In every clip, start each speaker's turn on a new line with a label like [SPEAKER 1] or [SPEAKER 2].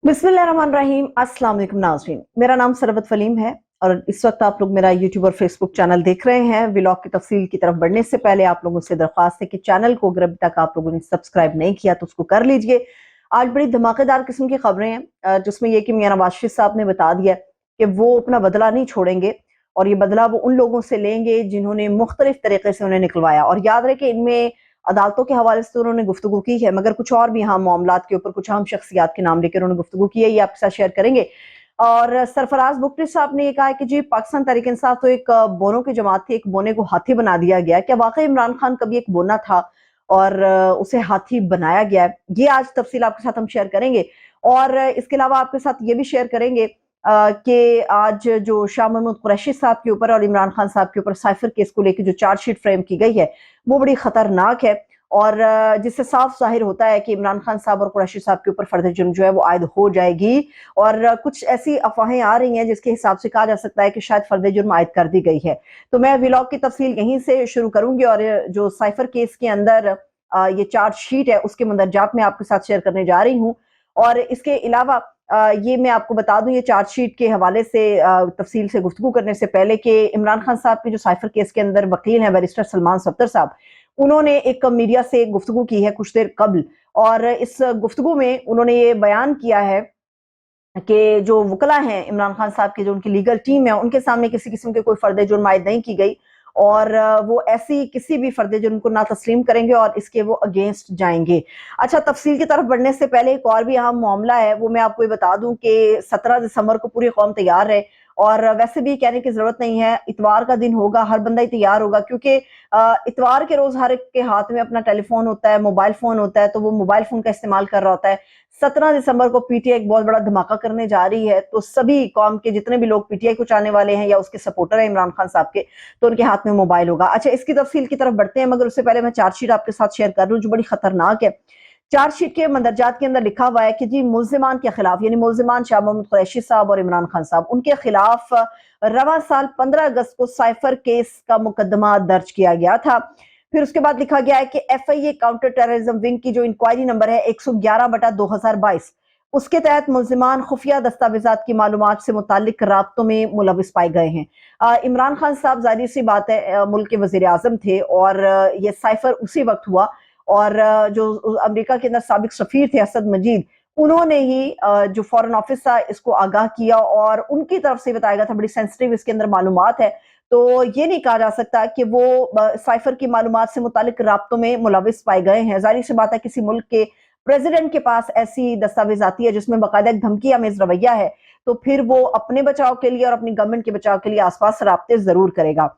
[SPEAKER 1] बिस्मिल्लाहिर्रहमानिर्रहीम। अस्सलाम वालेकुम नाज़रीन, मेरा नाम सरबत फलीम है और इस वक्त आप लोग मेरा यूट्यूब और फेसबुक चैनल देख रहे हैं। व्लॉग की तफसील की तरफ बढ़ने से पहले आप लोगों से दरख्वास्त है कि चैनल को अगर अभी तक आप लोगों ने सब्सक्राइब नहीं किया तो उसको कर लीजिए। आज बड़ी धमाकेदार किस्म की खबरें हैं जिसमें यह कि मियां नवाज शरीफ साहब ने बता दिया कि वो अपना बदला नहीं छोड़ेंगे और ये बदला वो उन लोगों से लेंगे जिन्होंने मुख्तलिफ तरीके से उन्हें निकलवाया। और याद रहे कि इनमें अदालतों के हवाले से तो उन्होंने गुफ्तगू की है, मगर कुछ और भी यहाँ मामलात के ऊपर कुछ अहम शख्सियात के नाम लेकर उन्होंने गुफ्तगू की है, ये आपके साथ शेयर करेंगे। और सरफराज बुगटी साहब ने ये कहा है कि जी पाकिस्तान तहरीक इंसाफ तो एक बोनों की जमात थी, एक बोने को हाथी बना दिया गया। क्या वाकई इमरान खान कभी एक बोना था और उसे हाथी बनाया गया है? ये आज तफसील आपके साथ हम शेयर करेंगे। और इसके अलावा आपके साथ ये भी शेयर करेंगे कि आज जो शाह महमूद कुरैशी साहब के ऊपर और इमरान खान साहब के ऊपर साइफर केस को लेकर जो चार्जशीट फ्रेम की गई है वो बड़ी खतरनाक है और जिससे साफ जाहिर होता है कि इमरान खान साहब और कुरैशी साहब के ऊपर फर्द जुर्म जो है वो आयद हो जाएगी। और कुछ ऐसी अफवाहें आ रही हैं जिसके हिसाब से कहा जा सकता है कि शायद फर्द जुर्म आयद कर दी गई है। तो मैं व्लॉग की तफसील यहीं से शुरू करूंगी और जो साइफर केस के अंदर ये चार्जशीट है उसके मंदरजात में आपके साथ शेयर करने जा रही हूँ। और इसके अलावा ये मैं आपको बता दूं, ये चार्जशीट के हवाले से तफसील से गुफ्तगू करने से पहले कि इमरान खान साहब के जो साइफर केस के अंदर वकील हैं बैरिस्टर सलमान सफ्दर साहब, उन्होंने एक मीडिया से गुफ्तगू की है कुछ देर कबल। और इस गुफ्तगू में उन्होंने ये बयान किया है कि जो वकला हैं इमरान खान साहब की, जो उनकी लीगल टीम है, उनके सामने किसी किस्म के कोई फर्द जुर्म आयद नहीं की गई और वो ऐसी किसी भी फर्द जुर्म को ना तस्लीम करेंगे और इसके वो अगेंस्ट जाएंगे। अच्छा, तफसील की तरफ बढ़ने से पहले एक और भी अहम मामला है, वो मैं आपको ये बता दूं कि 17 दिसंबर को पूरी कौम तैयार है। और वैसे भी कहने की जरूरत नहीं है, इतवार का दिन होगा, हर बंदा ही तैयार होगा, क्योंकि इतवार के रोज हर एक के हाथ में अपना टेलीफोन होता है, मोबाइल फोन होता है, तो वो मोबाइल फोन का इस्तेमाल कर रहा होता है। 17 दिसंबर को पीटीआई एक बहुत बड़ा धमाका करने जा रही है, तो सभी कौम के जितने भी लोग पीटीआई को चाहने वाले हैं या उसके सपोर्टर हैं इमरान खान साहब के, तो उनके हाथ में मोबाइल होगा। अच्छा, इसकी तफसील की तरफ बढ़ते हैं, मगर उससे पहले मैं चार्जशीट आपके साथ शेयर कर रही हूँ जो बड़ी खतरनाक है। चार्जशीट के मंदरजात के अंदर लिखा हुआ है कि जी मुल्जिमान के खिलाफ, यानी मुल्जिमान शाह महमूद कुरैशी साहब और इमरान खान साहब, उनके खिलाफ रवां साल 15 अगस्त को साइफर केस का मुकदमा दर्ज किया गया था। फिर उसके बाद लिखा गया है कि एफआईए काउंटर टेररिज्म विंग की जो इंक्वायरी नंबर है 111/2022, उसके तहत मुल्जिमान खुफिया दस्तावेजात की मालूमात से मुतालिक राब्तों में मुलविस पाए गए हैं। इमरान खान साहब, जाहिर सी बात है, मुल्क के वजीर आजम थे और ये साइफर उसी वक्त हुआ। और जो अमेरिका के अंदर साबिक सफीर थे असद मजीद, उन्होंने ही जो फॉरेन ऑफिस था इसको आगाह किया और उनकी तरफ से बताया गया था, बड़ी सेंसिटिव इसके अंदर मालूमात है, तो ये नहीं कहा जा सकता कि वो साइफर की मालूमात से मुतालिक राब्तों में मुलविस पाए गए हैं। जाहिर सी बात है, किसी मुल्क के प्रेसिडेंट के पास ऐसी दस्तावेज आती है जिसमें बाकायदा एक धमकी आमेज रवैया है, तो फिर वो अपने बचाव के लिए और अपनी गवर्नमेंट के बचाव के लिए आसपास राब्ते जरूर करेगा।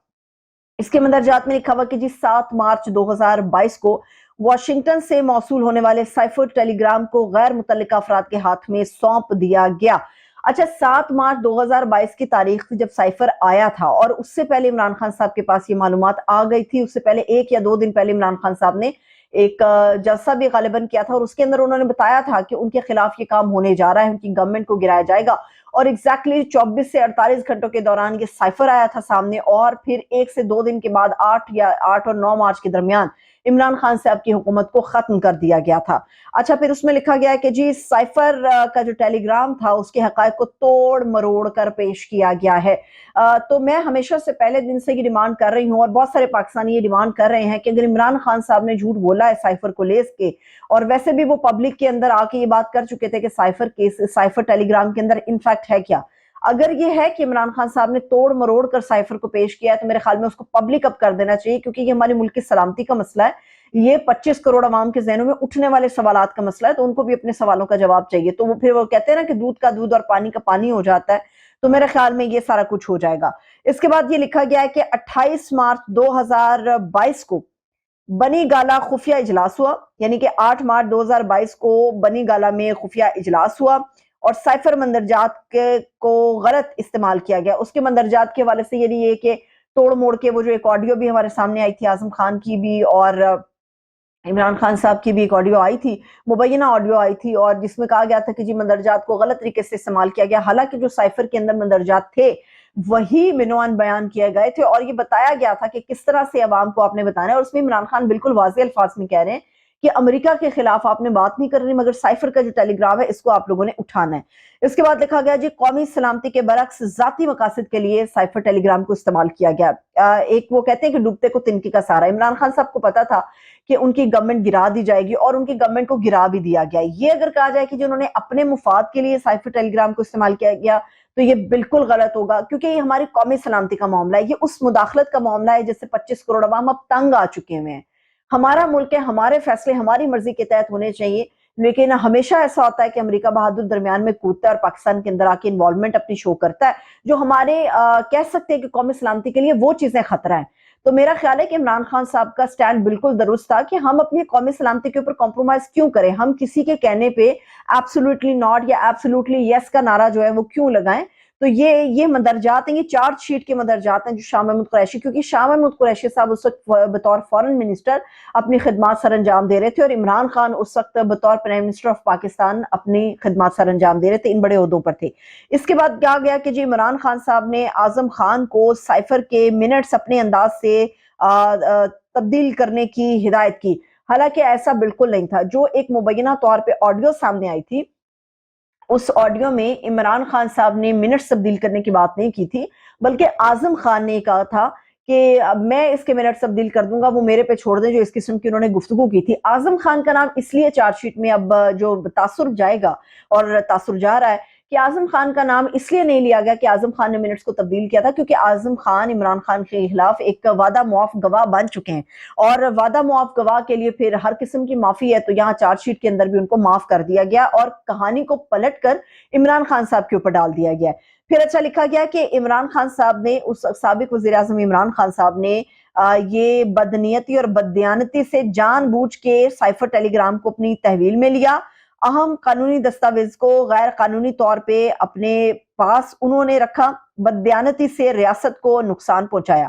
[SPEAKER 1] इसके मंदरजात में लिखा हुआ कि जी 7 मार्च 2022 को वाशिंगटन से मौसूल होने वाले साइफर टेलीग्राम को गैर मुतल्लिका अफराद के हाथ में सौंप दिया गया। अच्छा, 7 मार्च 2022 की तारीख थी जब साइफर आया था और उससे पहले इमरान खान साहब के पास ये मालूमात आ गई थी। उससे पहले 1 या 2 दिन पहले इमरान खान साहब ने एक जलसा भी गालिबन किया था और उसके अंदर उन्होंने बताया था कि उनके खिलाफ ये काम होने जा रहा है, उनकी गवर्नमेंट को गिराया जाएगा। और एग्जैक्टली 24 से 48 घंटों के दौरान ये साइफर आया था सामने और फिर 1 से 2 दिन के बाद 8 और 9 मार्च के दरमियान इमरान खान साहब की हुकूमत को खत्म कर दिया गया था। अच्छा, फिर उसमें लिखा गया है कि जी साइफर का जो टेलीग्राम था उसके हकायक को तोड़ मरोड़ कर पेश किया गया है। तो मैं हमेशा से पहले दिन से ये डिमांड कर रही हूँ और बहुत सारे पाकिस्तानी ये डिमांड कर रहे हैं कि अगर इमरान खान साहब ने झूठ बोला है साइफर को लेस के, और वैसे भी वो पब्लिक के अंदर आके ये बात कर चुके थे कि साइफर टेलीग्राम के अंदर इनफैक्ट है क्या, अगर ये है कि इमरान खान साहब ने तोड़ मरोड़ कर साइफर को पेश किया है तो मेरे ख्याल में उसको पब्लिक अप कर देना चाहिए, क्योंकि ये हमारे मुल्क की सलामती का मसला है। ये 25 करोड़ आवाम के जहनों में उठने वाले सवालात का मसला है, तो उनको भी अपने सवालों का जवाब चाहिए। तो वो फिर वो कहते हैं ना कि दूध का दूध और पानी का पानी हो जाता है, तो मेरे ख्याल में ये सारा कुछ हो जाएगा। इसके बाद ये लिखा गया है कि 28 मार्च 2022 को बनी गाला खुफिया इजलास हुआ, यानी कि 8 मार्च 2022 को बनी गाला में खुफिया इजलास हुआ और साइफर मंदरजात को गलत इस्तेमाल किया गया। उसके मंदरजात के हवाले से ये कि तोड़ मोड़ के वो जो एक ऑडियो भी हमारे सामने आई थी, आजम खान की भी और इमरान खान साहब की भी एक ऑडियो आई थी, मुबैना ऑडियो आई थी, और जिसमें कहा गया था कि जी मंदरजात को गलत तरीके से इस्तेमाल किया गया, हालांकि जो साइफर के अंदर मंदरजात थे वही मिनवान बयान किए गए थे और ये बताया गया था कि किस तरह से अवाम को आपने बताना है। और उसमें इमरान खान बिल्कुल वाज़ेह अल्फाज में कह रहे हैं کہ امریکہ کے خلاف آپ نے بات نہیں کرنی، مگر سائفر کا جو ٹیلی گرام ہے اس کو آپ لوگوں نے اٹھانا ہے۔ اس کے بعد لکھا گیا جی قومی سلامتی کے برعکس ذاتی مقاصد کے لیے سائفر ٹیلی گرام کو استعمال کیا گیا۔ ایک وہ کہتے ہیں کہ ڈوبتے کو تنکے کا سہارا، عمران خان صاحب کو پتا تھا کہ ان کی گورنمنٹ گرا دی جائے گی اور ان کی گورنمنٹ کو گرا بھی دیا گیا۔ یہ اگر کہا جائے کہ جو انہوں نے اپنے مفاد کے لیے سائفر ٹیلی گرام کو استعمال کیا گیا تو یہ بالکل غلط ہوگا، کیونکہ یہ ہماری قومی سلامتی کا معاملہ ہے، یہ اس مداخلت کا معاملہ ہے جس سے 25 کروڑ عوام اب تنگ آ چکے ہوئے ہیں۔ ہمارا ملک ہے، ہمارے فیصلے ہماری مرضی کے تحت ہونے چاہیے، لیکن ہمیشہ ایسا ہوتا ہے کہ امریکہ بہادر درمیان میں کودتا ہے اور پاکستان کے اندر آ کے انوالومنٹ اپنی شو کرتا ہے، جو ہمارے کہہ سکتے ہیں کہ قومی سلامتی کے لیے وہ چیزیں خطرہ ہیں۔ تو میرا خیال ہے کہ عمران خان صاحب کا سٹینڈ بالکل درست تھا کہ ہم اپنی قومی سلامتی کے اوپر کمپرومائز کیوں کریں، ہم کسی کے کہنے پہ ایبسولوٹلی ناٹ یا ایبسولوٹلی یس کا نعرہ جو ہے وہ کیوں لگائیں۔ تو یہ مندرجات ہیں، یہ چارج شیٹ کے مندرجات ہیں جو شاہ محمود قریشی، کیونکہ شاہ محمود قریشی صاحب اس وقت بطور فارن منسٹر اپنی خدمات سر انجام دے رہے تھے، اور عمران خان اس وقت بطور پرائم منسٹر آف پاکستان اپنی خدمات سر انجام دے رہے تھے، ان بڑے عہدوں پر تھے۔ اس کے بعد کیا گیا کہ جی عمران خان صاحب نے اعظم خان کو سائفر کے منٹس اپنے انداز سے تبدیل کرنے کی ہدایت کی، حالانکہ ایسا بالکل نہیں تھا۔ جو ایک مبینہ طور پہ آڈیو سامنے آئی تھی، اس آڈیو میں عمران خان صاحب نے منٹس تبدیل کرنے کی بات نہیں کی تھی، بلکہ اعظم خان نے کہا تھا کہ میں اس کے منٹس تبدیل کر دوں گا، وہ میرے پہ چھوڑ دیں، جو اس قسم کی انہوں نے گفتگو کی تھی۔ اعظم خان کا نام اس لیے چارج شیٹ میں اب جو تاثر جائے گا اور تاثر جا رہا ہے کہ اعظم خان کا نام اس لیے نہیں لیا گیا کہ اعظم خان نے منٹس کو تبدیل کیا تھا، کیونکہ اعظم خان عمران خان کے خلاف ایک وعدہ معاف گواہ بن چکے ہیں، اور وعدہ معاف گواہ کے لیے پھر ہر قسم کی معافی ہے، تو یہاں چارج شیٹ کے اندر بھی ان کو معاف کر دیا گیا اور کہانی کو پلٹ کر عمران خان صاحب کے اوپر ڈال دیا گیا ہے۔ پھر اچھا لکھا گیا کہ عمران خان صاحب نے، اس سابق وزیر اعظم عمران خان صاحب نے یہ بدنیتی اور بددیانتی سے جان بوجھ کے سائفر ٹیلی گرام کو اپنی تحویل میں لیا، اہم قانونی دستاویز کو غیر قانونی طور پہ اپنے پاس انہوں نے رکھا، بددیانتی سے ریاست کو نقصان پہنچایا۔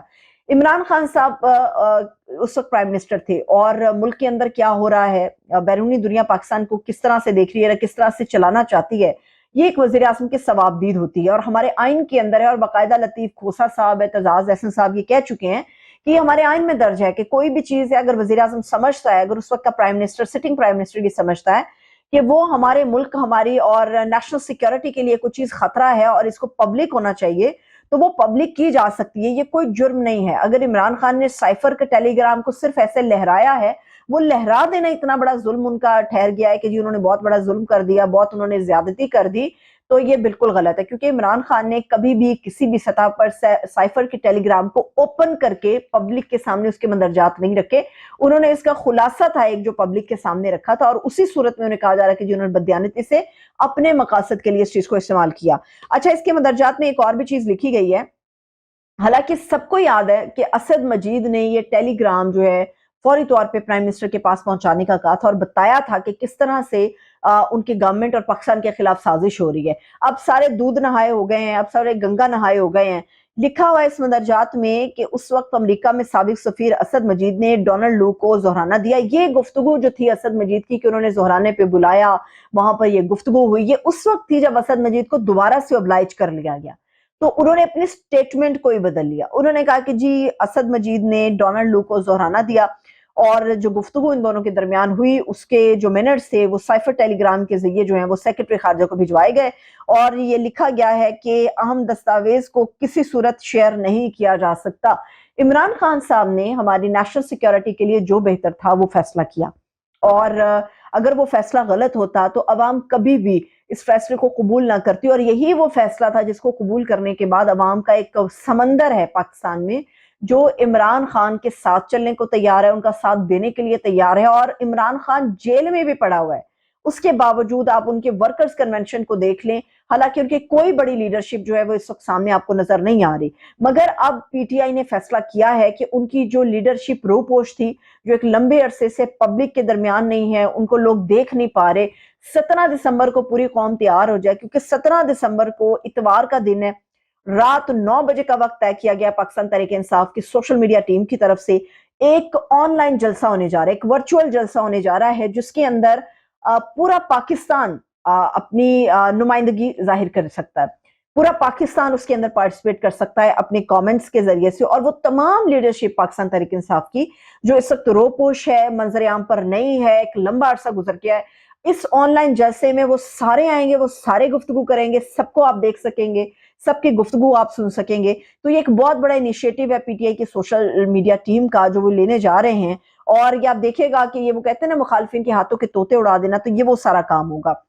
[SPEAKER 1] عمران خان صاحب اس وقت پرائم منسٹر تھے، اور ملک کے اندر کیا ہو رہا ہے، بیرونی دنیا پاکستان کو کس طرح سے دیکھ رہی ہے، کس طرح سے چلانا چاہتی ہے، یہ ایک وزیر اعظم کے ثوابدید ہوتی ہے، اور ہمارے آئین کے اندر ہے، اور باقاعدہ لطیف کھوسا صاحب، اعتزاز احسن صاحب یہ کہہ چکے ہیں کہ یہ ہمارے آئین میں درج ہے کہ کوئی بھی چیز ہے اگر وزیر اعظم سمجھتا ہے، اگر اس وقت کا prime minister, sitting prime minister یہ سمجھتا ہے کہ وہ ہمارے ملک، ہماری اور نیشنل سیکیورٹی کے لیے کوئی چیز خطرہ ہے اور اس کو پبلک ہونا چاہیے، تو وہ پبلک کی جا سکتی ہے، یہ کوئی جرم نہیں ہے۔ اگر عمران خان نے سائفر کے ٹیلی گرام کو صرف ایسے لہرایا ہے، وہ لہرا دینا اتنا بڑا ظلم ان کا ٹھہر گیا ہے کہ جی انہوں نے بہت بڑا ظلم کر دیا، بہت انہوں نے زیادتی کر دی، تو یہ بالکل غلط ہے، کیونکہ عمران خان نے کبھی بھی کسی بھی سطح پر سائفر کے ٹیلی گرام کو اوپن کر کے پبلک کے سامنے اس کے مندرجات نہیں رکھے، انہوں نے اس کا خلاصہ تھا ایک جو پبلک کے سامنے رکھا تھا، اور اسی صورت میں انہیں کہا جا رہا ہے کہ جنہوں نے بددیانتی سے اپنے مقاصد کے لیے اس چیز کو استعمال کیا۔ اچھا، اس کے مندرجات میں ایک اور بھی چیز لکھی گئی ہے، حالانکہ سب کو یاد ہے کہ اسد مجید نے یہ ٹیلی گرام جو ہے فوری طور پہ پرائم منسٹر کے پاس پہنچانے کا کہا تھا، اور بتایا تھا کہ کس طرح سے ان کی گورنمنٹ اور پاکستان کے خلاف سازش ہو رہی ہے۔ اب سارے دودھ نہائے ہو گئے ہیں، اب سارے گنگا نہائے ہو گئے ہیں۔ لکھا ہوا ہے اس مندرجات میں کہ اس وقت امریکہ میں سابق سفیر اسد مجید نے ڈونلڈ لو کو زہرانہ دیا۔ یہ گفتگو جو تھی اسد مجید کی کہ انہوں نے زہرانے پہ بلایا، وہاں پر یہ گفتگو ہوئی، یہ اس وقت تھی جب اسد مجید کو دوبارہ سے اوبلائج کر لیا گیا، تو انہوں نے اپنی سٹیٹمنٹ کو ہی بدل لیا۔ انہوں نے کہا کہ جی اسد مجید نے ڈونلڈ لو کو زہرانہ دیا، اور جو گفتگو ان دونوں کے درمیان ہوئی اس کے جو منٹس تھے وہ سائفر ٹیلی گرام کے ذریعے جو ہیں وہ سیکرٹری خارجہ کو بھجوائے گئے، اور یہ لکھا گیا ہے کہ اہم دستاویز کو کسی صورت شیئر نہیں کیا جا سکتا۔ عمران خان صاحب نے ہماری نیشنل سیکیورٹی کے لیے جو بہتر تھا وہ فیصلہ کیا، اور اگر وہ فیصلہ غلط ہوتا تو عوام کبھی بھی اس فیصلے کو قبول نہ کرتی، اور یہی وہ فیصلہ تھا جس کو قبول کرنے کے بعد عوام کا ایک سمندر ہے پاکستان میں جو عمران خان کے ساتھ چلنے کو تیار ہے، ان کا ساتھ دینے کے لیے تیار ہے، اور عمران خان جیل میں بھی پڑا ہوا ہے، اس کے باوجود آپ ان کے ورکرز کنونشن کو دیکھ لیں، حالانکہ ان کی کوئی بڑی لیڈرشپ جو ہے وہ اس وقت سامنے آپ کو نظر نہیں آ رہی، مگر اب پی ٹی آئی نے فیصلہ کیا ہے کہ ان کی جو لیڈرشپ روپوش تھی، جو ایک لمبے عرصے سے پبلک کے درمیان نہیں ہے، ان کو لوگ دیکھ نہیں پا رہے، 17 دسمبر کو پوری قوم تیار ہو جائے، کیونکہ 17 دسمبر کو اتوار کا دن ہے، رات 9 بجے کا وقت طے کیا گیا پاکستان تحریک انصاف کی سوشل میڈیا ٹیم کی طرف سے، ایک آن لائن جلسہ ہونے جا رہا ہے، ایک ورچوئل جلسہ ہونے جا رہا ہے، جس کے اندر پورا پاکستان اپنی نمائندگی ظاہر کر سکتا ہے۔ पूरा पाकिस्तान उसके अंदर पार्टिसिपेट कर सकता है अपने कमेंट्स के जरिए से, और वो तमाम लीडरशिप पाकिस्तान तहरीक इंसाफ की जो इस वक्त रोपोश है, मंजर आम पर नहीं है, एक लंबा अरसा गुजर गया है, इस ऑनलाइन जलसे में वो सारे आएंगे, वो सारे गुफ्तगू करेंगे, सबको आप देख सकेंगे, सबकी गुफ्तगू आप सुन सकेंगे। तो ये एक बहुत बड़ा इनिशिएटिव है पीटीआई की सोशल मीडिया टीम का जो वो लेने जा रहे हैं। और ये आप देखेगा कि ये वो कहते हैं ना, मुखालफिन के हाथों के तोते उड़ा देना, तो ये वो सारा काम होगा।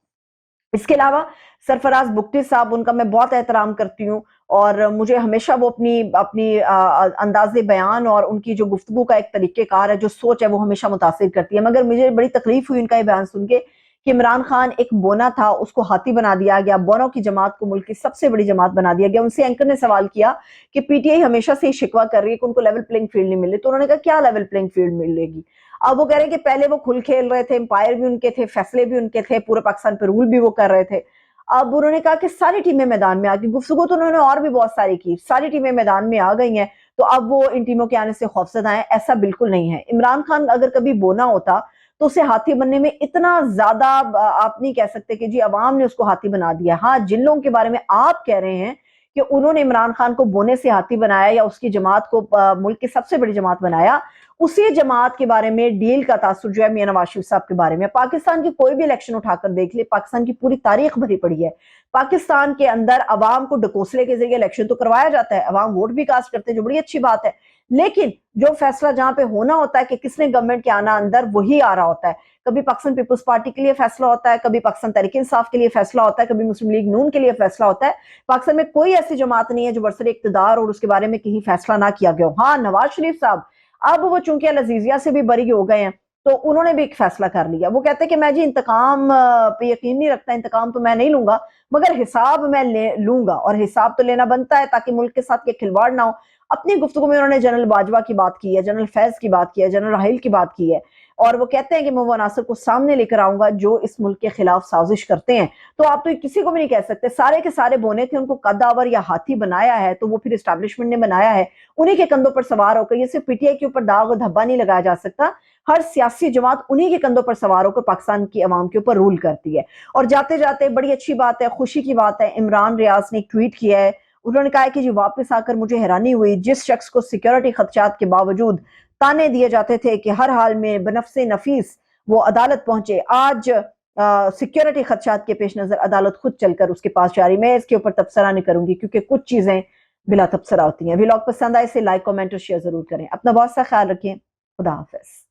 [SPEAKER 1] इसके अलावा सरफराज बुगटी साहब, उनका मैं बहुत एहतराम करती हूँ, और मुझे हमेशा वो अपनी अपनी अंदाज़े बयान और उनकी जो गुफ्तगू का एक तरीक़ेकार है, जो सोच है, वो हमेशा मुतासिर करती है। मगर मुझे बड़ी तकलीफ हुई उनका ये बयान सुन के कि इमरान खान एक बोना था, उसको हाथी बना दिया गया, बोनों की जमात को मुल्क की सबसे बड़ी जमात बना दिया गया। उनसे एंकर ने सवाल किया कि पीटीआई हमेशा से ही शिकवा कर रही है कि उनको लेवल प्लेइंग फील्ड नहीं मिल रही, तो उन्होंने कहा क्या लेवल प्लेइंग फील्ड मिलेगी। अब वो कह रहे हैं कि पहले वो खुल खेल रहे थे, एम्पायर भी उनके थे, फैसले भी उनके थे, पूरे पाकिस्तान पे रूल भी वो कर रहे थे। अब उन्होंने कहा कि सारी टीमें मैदान में आ गई, गुफ्तगू तो उन्होंने और भी बहुत सारी की, सारी टीमें मैदान में आ गई हैं, तो अब वो इन टीमों के आने से खौफजदा हैं। ऐसा बिल्कुल नहीं है। इमरान खान अगर कभी बोना होता तो उसे हाथी बनने में इतना ज्यादा आप नहीं कह सकते कि जी अवाम ने उसको हाथी बना दिया। हाँ, जिन लोगों के बारे में आप कह रहे हैं कि उन्होंने इमरान खान को बोने से हाथी बनाया या उसकी जमात को मुल्क की सबसे बड़ी जमात बनाया, उसी जमात के बारे में डील का तासुर जो है मियां नवाज शरीफ साहब के बारे में। पाकिस्तान की कोई भी इलेक्शन उठाकर देख ले, पाकिस्तान की पूरी तारीख भरी पड़ी है। पाकिस्तान के अंदर अवाम को डकोसले के जरिए इलेक्शन तो करवाया जाता है, अवाम वोट भी कास्ट करते हैं, जो बड़ी अच्छी बात है, लेकिन जो फैसला जहां पे होना होता है कि किसने गवर्नमेंट के आना अंदर, वही आ रहा होता है। कभी पाकिस्तान पीपल्स पार्टी के लिए फैसला होता है, कभी पाकिस्तान तहरीक इंसाफ के लिए फैसला होता है, कभी मुस्लिम लीग नून के लिए फैसला होता है। पाकिस्तान में कोई ऐसी जमात नहीं है जो बरसर इक्तदार और उसके बारे में कहीं फैसला ना किया गया हो। हाँ, नवाज शरीफ साहब अब वो चूंकि अल-अज़ीज़िया से भी बरी हो गए हैं, तो उन्होंने भी एक फैसला कर लिया। वो कहते हैं कि मैं जी इंतकाम पे यकीन नहीं रखता, इंतकाम तो मैं नहीं लूंगा, मगर हिसाब मैं लूंगा, और हिसाब तो लेना बनता है ताकि मुल्क के साथ ये खिलवाड़ ना हो। अपनी गुफ्तगू में उन्होंने जनरल बाजवा की बात की है, जनरल फैज की बात की है, जनरल राहिल की बात की है, और वो कहते हैं कि मैं वो अनासर को सामने लेकर आऊंगा जो इस मुल्क के खिलाफ साजिश करते हैं। तो आप तो किसी को भी नहीं कह सकते, सारे के सारे बोने थे, उनको कदावर या हाथी बनाया है तो वो फिर एस्टैब्लिशमेंट ने बनाया है, उन्हीं के कंधों पर सवार होकर। ये सिर्फ पीटीआई के ऊपर दाग और धब्बा नहीं लगाया जा सकता, हर सियासी जमात उन्हीं के कंधों पर सवार होकर पाकिस्तान की अवाम के ऊपर रूल करती है। और जाते जाते बड़ी अच्छी बात है, खुशी की बात है, इमरान रियाज ने एक ट्वीट किया है। उन्होंने कहा है कि जी वापस आकर मुझे हैरानी हुई, जिस शख्स को सिक्योरिटी खदशात के बावजूद ताने दिए जाते थे कि हर हाल में बनफ्से नफीस वो अदालत पहुंचे, आज सिक्योरिटी खदशात के पेश नजर अदालत खुद चलकर उसके पास जा रही। मैं इसके ऊपर तबसरा नहीं करूंगी क्योंकि कुछ चीजें बिला तबसरा होती हैं। व्लॉग पसंद आए इसे लाइक, कमेंट और शेयर जरूर करें। अपना बहुत सा ख्याल रखें। खुदा हाफिज।